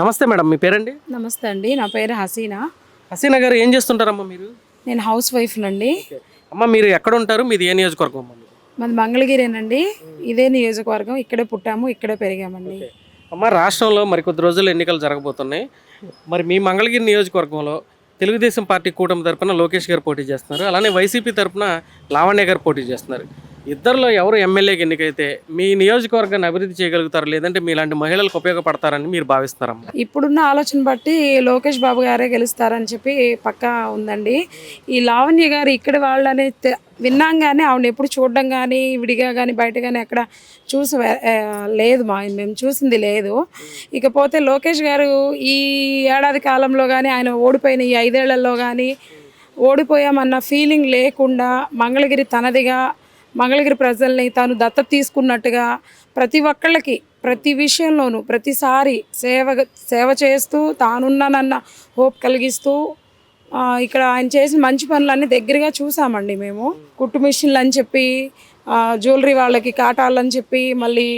నమస్తే మేడం, మీ పేరండి? నమస్తే అండి, నా పేరు హసీనా. హసీనా గారు ఏం చేస్తుంటారమ్మా మీరు? నేను హౌస్ వైఫ్నండి. అమ్మ మీరు ఎక్కడ ఉంటారు? మీది ఏ నియోజకవర్గం అమ్మా మీది? మాది మంగళగిరేనండి. ఇదే నియోజకవర్గం, ఇక్కడే పుట్టాము, ఇక్కడే పెరిగామండి. అమ్మ రాష్ట్రంలో మరికొద్ది రోజుల్లో ఎన్నికలు జరగబోతున్నాయి. మరి మీ మంగళగిరి నియోజకవర్గంలో తెలుగుదేశం పార్టీ కూటమి తరపున లోకేష్ గారు పోటీ చేస్తున్నారు, అలానే వైసీపీ తరపున లావణ్య గారు పోటీ చేస్తున్నారు. ఇద్దరిలో ఎవరు ఎమ్మెల్యేకి ఎన్నికైతే మీ నియోజకవర్గాన్ని అభివృద్ధి చేయగలుగుతారు, లేదంటే మీలాంటి మహిళలకు ఉపయోగపడతారని మీరు భావిస్తారమ్మా? ఇప్పుడున్న ఆలోచన బట్టి లోకేష్ బాబు గారే గెలుస్తారని చెప్పి పక్కా ఉందండి. ఈ లావణ్య గారు ఇక్కడ వాళ్ళని విన్నాం కానీ ఆవిడ ఎప్పుడు చూడడం కానీ విడిగా కానీ బయట కానీ ఎక్కడ చూసి లేదు, మేము చూసింది లేదు. ఇకపోతే లోకేష్ గారు ఈ ఏడాది కాలంలో కానీ ఆయన ఓడిపోయిన ఈ 5 ఏళ్లలో కానీ ఓడిపోయామన్న ఫీలింగ్ లేకుండా మంగళగిరి తనదిగా, మంగళగిరి ప్రజల్ని తాను దత్తత తీసుకున్నట్టుగా ప్రతి ఒక్కళ్ళకి ప్రతి విషయంలోనూ ప్రతిసారి సేవ చేస్తూ తానున్నానన్న హోప్ కలిగిస్తూ ఇక్కడ ఆయన చేసిన మంచి పనులన్నీ దగ్గరగా చూసామండి. మేము కుట్టు మిషన్లు అని చెప్పి, జ్యువెలరీ వాళ్ళకి కాటాలు అని చెప్పి, మళ్ళీ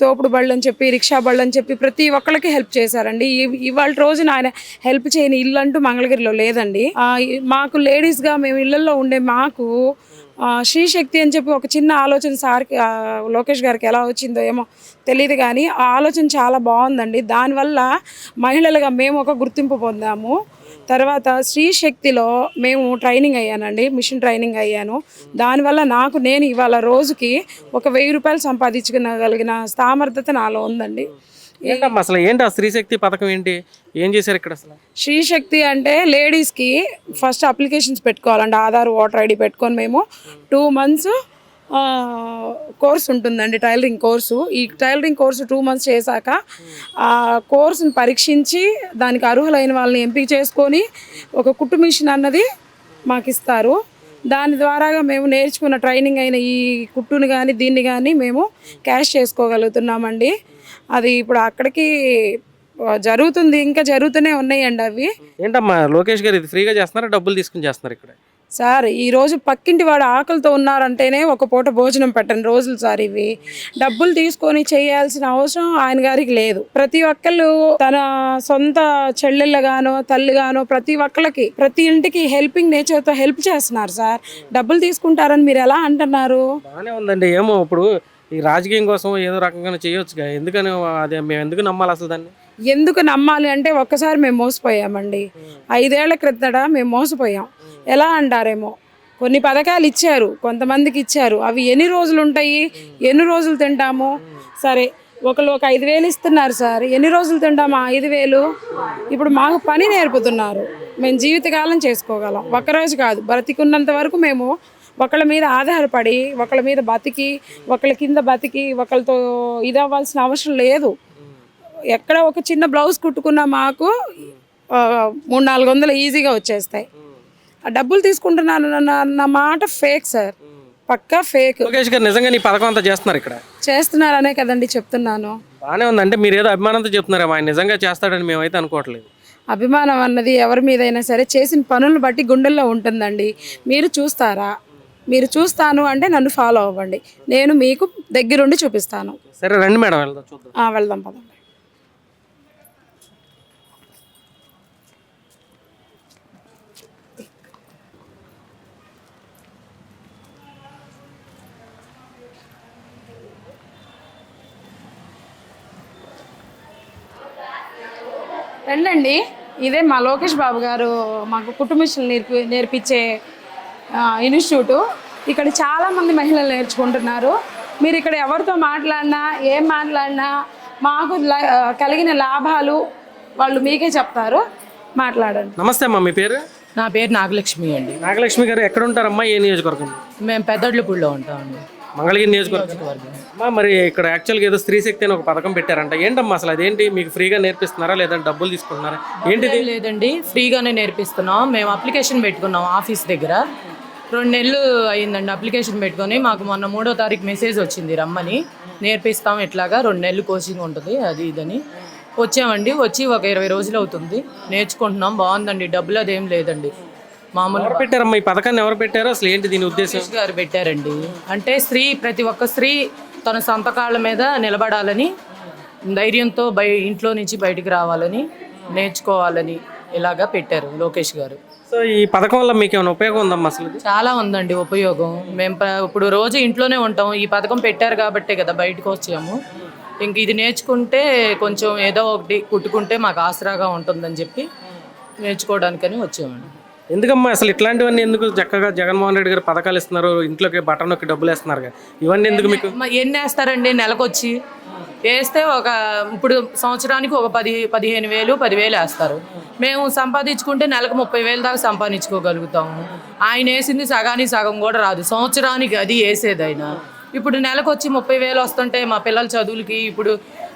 తోపుడు బళ్ళు అని చెప్పి, రిక్షా బళ్ళు అని చెప్పి ప్రతి ఒక్కళ్ళకి హెల్ప్ చేశారండి. ఇవాళ రోజున ఆయన హెల్ప్ చేయని ఇల్లు అంటూ మంగళగిరిలో లేదండి. మాకు లేడీస్గా మేము ఇళ్లలో ఉండే మాకు శ్రీశక్తి అని చెప్పి ఒక చిన్న ఆలోచన సార్కి లోకేష్ గారికి ఎలా వచ్చిందో ఏమో తెలియదు కానీ ఆ ఆలోచన చాలా బాగుందండి. దానివల్ల మహిళలుగా మేము ఒక గుర్తింపు పొందాము. తర్వాత శ్రీశక్తిలో మేము ట్రైనింగ్ అయ్యానండి, మిషన్ ట్రైనింగ్ అయ్యాను. దానివల్ల నేను ఇవాళ రోజుకి ఒక 1000 రూపాయలు సంపాదించుకోగలిగిన సామర్థ్యత నాలో ఉందండి. ఏంటమ్మా అసలు ఏంటి ఆ స్త్రీశక్తి పథకం ఏంటి, ఏం చేశారు ఇక్కడ అసలు? శ్రీశక్తి అంటే లేడీస్కి ఫస్ట్ అప్లికేషన్స్ పెట్టుకోవాలండి, ఆధార్ ఓటర్ ఐడి పెట్టుకొని మేము 2 months కోర్స్ ఉంటుందండి, టైలరింగ్ కోర్సు. ఈ టైలరింగ్ కోర్సు 2 months చేశాక ఆ కోర్సును పరీక్షించి దానికి అర్హులైన వాళ్ళని ఎంపిక చేసుకొని ఒక కుట్టు మిషన్ అన్నది మాకు ఇస్తారు. దాని ద్వారాగా మేము నేర్చుకున్న ట్రైనింగ్ అయిన ఈ కుట్టుని కానీ దీన్ని కానీ మేము క్యాష్ చేసుకోగలుగుతున్నామండి. అది ఇప్పుడు అక్కడికి జరుగుతుంది, ఇంకా జరుగుతూనే ఉన్నాయండి అవి. ఏంటమ్మా లోకేష్ గారు ఇది ఫ్రీగా చేస్తున్నారా, డబ్బులు తీసుకుని చేస్తున్నారు ఇక్కడ? సార్ ఈరోజు పక్కింటి వాడు ఆకలితో ఉన్నారంటేనే ఒక పూట భోజనం పెట్టని రోజులు సార్ ఇవి. డబ్బులు తీసుకొని చేయాల్సిన అవసరం ఆయన గారికి లేదు. ప్రతి ఒక్కళ్ళు తన సొంత చెల్లెళ్ళగానో తల్లిగానో ప్రతి ఒక్కళ్ళకి ప్రతి ఇంటికి హెల్పింగ్ నేచర్తో హెల్ప్ చేస్తున్నారు సార్. డబ్బులు తీసుకుంటారని మీరు ఎలా అంటున్నారు? బాగానే ఉందండి. ఏమో ఇప్పుడు ఈ రాజకీయం కోసం ఏదో రకంగా చేయొచ్చుగా, ఎందుకని అదే మేము ఎందుకు నమ్మాలి అసలు దాన్ని? ఎందుకు నమ్మాలి అంటే ఒక్కసారి మేము మోసపోయామండి. 5 ఏళ్ల క్రితట మేము మోసపోయాం. ఎలా అంటారేమో కొన్ని పథకాలు ఇచ్చారు, కొంతమందికి ఇచ్చారు, అవి ఎన్ని రోజులు ఉంటాయి, ఎన్ని రోజులు తింటాము? సరే ఒకళ్ళు ఒక 5,000 ఇస్తున్నారు సార్, ఎన్ని రోజులు తింటాము ఆ 5,000? ఇప్పుడు మాకు పని నేర్పుతున్నారు, మేము జీవితకాలం చేసుకోగలం, ఒక్కరోజు కాదు, బ్రతికున్నంత వరకు మేము ఒకళ్ళ మీద ఆధారపడి ఒకళ్ళ మీద బతికి ఒకళ్ళ కింద బతికి ఒకళ్ళతో ఇది అవ్వాల్సిన అవసరం లేదు. ఎక్కడ ఒక చిన్న బ్లౌజ్ కుట్టుకున్నా మాకు 300-400 ఈజీగా వచ్చేస్తాయి. ఆ డబ్బులు తీసుకుంటున్నాను అన్న మాట ఫేక్ సార్, పక్కా ఫేక్. లోకేష్ గారు నిజంగా నీ పథకం అంతా చేస్తున్నారు ఇక్కడ? చేస్తున్నారనే కదండి చెప్తున్నాను. బాగానే ఉందంటే మీరు ఏదో అభిమానంతో చెప్తున్నారు, ఆయన నిజంగా చేస్తాడని మేమైతే అనుకోవట్లేదు. అభిమానం అన్నది ఎవరి మీదైనా సరే చేసిన పనులను బట్టి గుండెల్లో ఉంటుందండి. మీరు చూస్తారా? మీరు చూస్తాను అంటే నన్ను ఫాలో అవ్వండి, నేను మీకు దగ్గరుండి చూపిస్తాను. సరే రండి మేడం, వెళ్దాం చూద్దాం. వెళ్దాం పదండి. రండి, ఇదే మా లోకేష్ బాబు గారు మాకు కుట్టు మిషన్లు నేర్పించే ఇన్స్టిట్యూటు. ఇక్కడ చాలామంది మహిళలు నేర్చుకుంటున్నారు. మీరు ఇక్కడ ఎవరితో మాట్లాడినా ఏం మాట్లాడినా మాకు కలిగిన లాభాలు వాళ్ళు మీకే చెప్తారు, మాట్లాడండి. నమస్తే అమ్మా, మీ పేరు? నా పేరు నాగలక్ష్మి అండి. నాగలక్ష్మి గారు ఎక్కడ ఉంటారమ్మా, ఏ నియోజకవర్గం? మేము పెద్దొడ్లపూడిలో ఉంటామండి, మంగళగిరి నియోజకవర్గం. అమ్మా మరి ఇక్కడ యాక్చువల్గా ఏదో స్త్రీశక్తి అని ఒక పథకం పెట్టారంట, ఏంటమ్మా అసలు అదేంటి? మీకు ఫ్రీగా నేర్పిస్తున్నారా లేదంటే డబ్బులు తీసుకుంటున్నారా ఏంటిది? లేదండి, ఫ్రీగానే నేర్పిస్తున్నాం. మేము అప్లికేషన్ పెట్టుకున్నాం ఆఫీస్ దగ్గర, 2 నెలలు అయ్యిందండి అప్లికేషన్ పెట్టుకొని. మాకు మొన్న 3వ తారీఖు మెసేజ్ వచ్చింది రమ్మని, నేర్పిస్తాం ఇట్లాగా 2 నెలలు కోచింగ్ ఉంటుంది అది ఇదని. వచ్చామండి, వచ్చి ఒక 20 రోజులు అవుతుంది, నేర్చుకుంటున్నాం. బాగుందండి, డబ్బులు అదేం లేదండి, మామూలు. ఎవరు పెట్టారమ్మా ఈ పథకాన్ని, ఎవరు పెట్టారు అసలు, ఏంటి దీని ఉద్దేశం? గారు పెట్టారండి. అంటే ప్రతి ఒక్క స్త్రీ తన సొంత కాళ్ళ మీద నిలబడాలని ధైర్యంతో ఇంట్లో నుంచి బయటికి రావాలని, నేర్చుకోవాలని ఇలాగా పెట్టారు లోకేష్ గారు. సో ఈ పథకం వల్ల మీకు ఏమైనా ఉపయోగం ఉందమ్మా అసలు? చాలా ఉందండి ఉపయోగం. మేము ఇప్పుడు రోజు ఇంట్లోనే ఉంటాం. ఈ పథకం పెట్టారు కాబట్టే కదా బయటకు వచ్చాము. ఇంక ఇది నేర్చుకుంటే కొంచెం ఏదో ఒకటి కుట్టుకుంటే మాకు ఆసరాగా ఉంటుందని చెప్పి నేర్చుకోవడానికని వచ్చామండి. ఎందుకమ్మా అసలు ఇట్లాంటివన్నీ ఎందుకు? చక్కగా జగన్మోహన్ రెడ్డి గారు పథకాలు ఇస్తున్నారు, ఇంట్లోకి బటన్ నొక్కి డబ్బులు వేస్తున్నారు కదా, ఇవన్నీ ఎందుకు మీకు? ఎన్ని వేస్తారండి నెలకొచ్చి? వేస్తే ఇప్పుడు సంవత్సరానికి ఒక 15,000 10,000 వేస్తారు. మేము సంపాదించుకుంటే నెలకు 30,000 దాకా సంపాదించుకోగలుగుతాము. ఆయన వేసింది సగానికి సగం కూడా రాదు సంవత్సరానికి, అది వేసేది ఆయన. ఇప్పుడు నెలకు వచ్చి 30,000 వస్తుంటే మా పిల్లల చదువులకి, ఇప్పుడు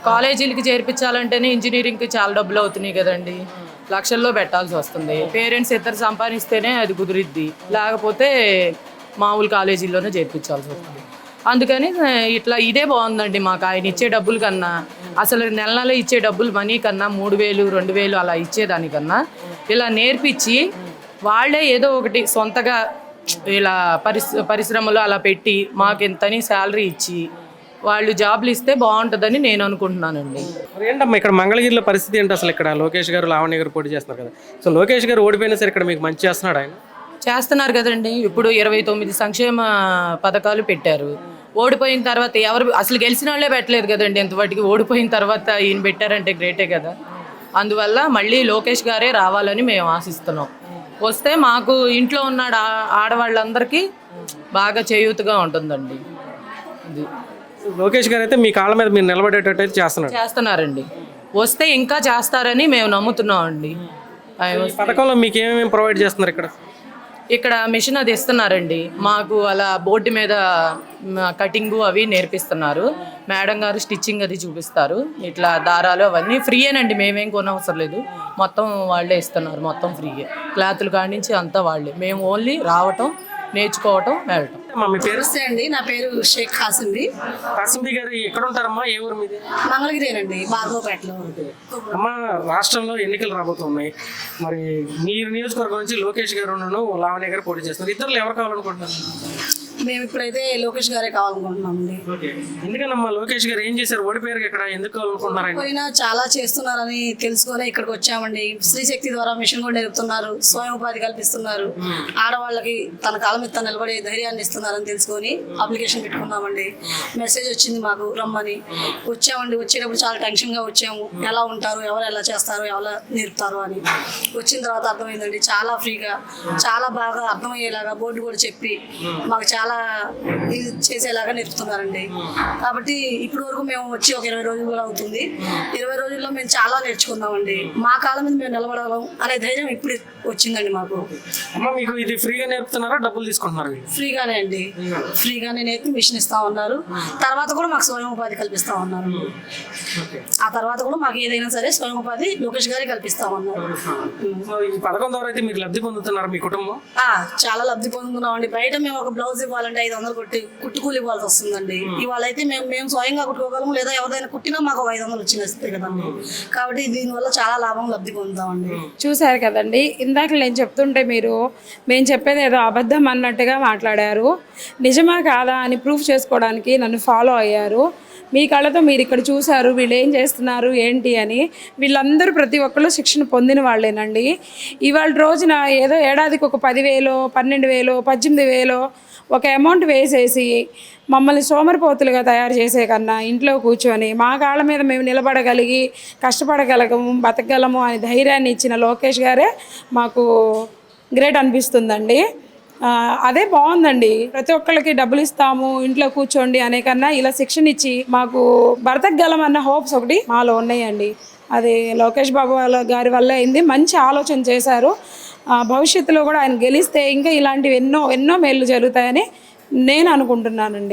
కాలేజీలకి చేర్పించాలంటేనే ఇంజనీరింగ్కి చాలా డబ్బులు అవుతున్నాయి కదండి, లక్షల్లో పెట్టాల్సి వస్తుంది. పేరెంట్స్ ఇద్దరు సంపాదిస్తేనే అది కుదిరిద్ది, లేకపోతే మామూలు కాలేజీల్లోనే చేర్పించాల్సి వస్తుంది. అందుకని ఇట్లా ఇదే బాగుందండి మాకు. ఆయన ఇచ్చే డబ్బుల కన్నా, అసలు నెల నెల ఇచ్చే డబ్బులు మనీ కన్నా 3,000 2,000 అలా ఇచ్చేదానికన్నా ఇలా నేర్పించి వాళ్ళే ఏదో ఒకటి సొంతగా ఇలా పరిశ్రమలు అలా పెట్టి మాకు ఎంతని శాలరీ ఇచ్చి వాళ్ళు జాబ్లు ఇస్తే బాగుంటుందని నేను అనుకుంటున్నానండి. మరి ఏంటమ్మా ఇక్కడ మంగళగిరిలో పరిస్థితి ఏంటి అసలు? ఇక్కడ లోకేష్ గారు లావణ్య గారు పోటీ చేస్తున్నారు కదా, సో లోకేష్ గారు ఓడిపోయినా సరే ఇక్కడ మీకు మంచి చేస్తున్నాడు ఆయన? చేస్తున్నారు కదండి. ఇప్పుడు 29 సంక్షేమ పథకాలు పెట్టారు. ఓడిపోయిన తర్వాత ఎవరు అసలు గెలిచిన వాళ్ళే పెట్టలేదు కదండి ఎంతవాటికి. ఓడిపోయిన తర్వాత ఈయన పెట్టారంటే గ్రేటే కదా. అందువల్ల మళ్ళీ లోకేష్ గారే రావాలని మేము ఆశిస్తున్నాం. వస్తే మాకు ఇంట్లో ఉన్న ఆడవాళ్ళందరికీ బాగా చేయూతగా ఉంటుందండి. ఇది లోకేష్ గారు అయితే మీ కాళ్ళ మీద మీరు నిలబడేటట్టు అయితే చేస్తున్నారండి. వస్తే ఇంకా చేస్తారని మేము నమ్ముతున్నాం అండి. పథకంలో మీకు ఏమేమి ప్రొవైడ్ చేస్తున్నారు ఇక్కడ? ఇక్కడ మిషన్ అది ఇస్తున్నారండి మాకు. అలా బోర్డు మీద కటింగు అవి నేర్పిస్తున్నారు. మేడం గారు స్టిచ్చింగ్ అది చూపిస్తారు. ఇట్లా దారాలు అవన్నీ ఫ్రీయేనండి, మేమేం కొనవసరం లేదు. మొత్తం వాళ్ళే ఇస్తున్నారు, మొత్తం ఫ్రీయే. క్లాతులు కాడి నుంచి అంతా వాళ్ళే. మేము ఓన్లీ రావటం, నేర్చుకోవటం, వెళ్ళటం. మీ పేరు? అండి, నా పేరు షేక్ కాసింది. కాసింది గారు ఎక్కడ ఉంటారమ్మా? ఏ ఊరు మీది? మంగళగిరేనండి, బార్గోపేటలో. అమ్మ, రాష్ట్రంలో ఎన్నికలు రాబోతున్నాయి. మరి మీరు నియోజకవర్గం నుంచి లోకేష్ గారు లావణ్య గారు పోటీ చేస్తున్నారు. ఇద్దరు ఎవరు కావాలనుకుంటున్నారు? మేము ఇప్పుడైతే లోకేష్ గారే కావాలనుకుంటున్నామండి. ఎందుకనమ్మా లోకేష్ గారు ఏం చేశారు? ఓడిపోయారు ఇక్కడ, ఎందుకు కావాలనుకుంటున్నారండి? పోయినా చాలా చేస్తున్నారని తెలుసుకొని ఇక్కడికి వచ్చామండి. స్త్రీ శక్తి ద్వారా మిషన్ కూడా నేర్పుతున్నారు, స్వయం ఉపాధి కల్పిస్తున్నారు, ఆడవాళ్ళకి తన కాలం మీద తను నిలబడే ధైర్యాన్ని ఇస్తున్నారని తెలుసుకొని అప్లికేషన్ పెట్టుకున్నామండి. మెసేజ్ వచ్చింది మాకు రమ్మని. వచ్చామండి. వచ్చేటప్పుడు చాలా టెన్షన్గా వచ్చాము, ఎలా ఉంటారు, ఎవరు ఎలా చేస్తారు, ఎవరు నేర్పుతారు అని. వచ్చిన తర్వాత అర్థమైందండి, చాలా ఫ్రీగా, చాలా బాగా అర్థమయ్యేలాగా బోర్డు కూడా చెప్పి మాకు చాలా ఇది చేసేలాగా నేర్పుతున్నారండి. కాబట్టి ఇప్పటి వరకు మేము వచ్చి ఒక 20 రోజులు కూడా అవుతుంది. 20 రోజుల్లో మేము చాలా నేర్చుకున్నామండి. మా కాలం మీద మేము నిలబడగలం అనే ధైర్యం ఇప్పుడు వచ్చిందండి మాకు. అమ్మ, మీకు ఇది ఫ్రీగా నేర్పుతున్నారా, డబ్బులు తీసుకుంటున్నారు? ఫ్రీగానే అండి, ఫ్రీగానే నేర్పి మిషన్ ఇస్తా ఉన్నారు. తర్వాత కూడా మాకు స్వయం ఉపాధి కల్పిస్తా ఉన్నారు. ఆ తర్వాత కూడా మాకు ఏదైనా సరే స్వయం ఉపాధి లోకేష్ గారే కల్పిస్తా ఉన్నారు. ఈ పథకం ద్వారా అయితే మీరు లబ్ధి పొందుతున్నారు మీ కుటుంబం? చాలా లబ్ధి పొందుతున్నాం అండి. బయట మేము ఒక బ్లౌజ్ ఇవ్వాలంటే 500 కుట్టుకూలు ఇవ్వాల్సి వస్తుందండి. ఇవాళ అయితే మేము స్వయంగా కుట్టుకోగలము, లేదా ఎవరైనా కుట్టినా మాకు 500 వచ్చినాయి కదండి. కాబట్టి దీనివల్ల చాలా లాభం లబ్ధి పొందుతామండి. చూశారు కదండి, ఇందాక నేను చెప్తుంటే మేము చెప్పేది ఏదో అబద్ధం అన్నట్టుగా మాట్లాడారు. నిజమా కాదా అని ప్రూఫ్ చేసుకోవడానికి నన్ను ఫాలో అయ్యారు. మీ కళ్ళతో మీరు ఇక్కడ చూశారు వీళ్ళు ఏం చేస్తున్నారు ఏంటి అని. వీళ్ళందరూ ప్రతి ఒక్కళ్ళు శిక్షణ పొందిన వాళ్ళేనండి. ఇవాళ రోజున ఏదో ఏడాదికి ఒక 10,000 12,000 18,000 ఒక అమౌంట్ వేసేసి మమ్మల్ని సోమరిపోతులుగా తయారు చేసే కన్నా ఇంట్లో కూర్చొని మా కాళ్ళ మీద మేము నిలబడగలిగి కష్టపడగలగము, బతకగలము అని ధైర్యాన్ని ఇచ్చిన లోకేష్ గారే మాకు గ్రేట్ అనిపిస్తుందండి. అదే బాగుందండి. ప్రతి ఒక్కళ్ళకి డబ్బులు ఇస్తాము, ఇంట్లో కూర్చోండి అనే కన్నా ఇలా శిక్షణ ఇచ్చి మాకు బ్రతకగలం అన్న హోప్స్ ఒకటి మాలో ఉన్నాయండి. అది లోకేష్ బాబు గారి వల్ల అయింది. మంచి ఆలోచన చేశారు. భవిష్యత్తులో కూడా ఆయన గెలిస్తే ఇంకా ఇలాంటివి ఎన్నో మేలు జరుగుతాయని నేను అనుకుంటున్నానండి.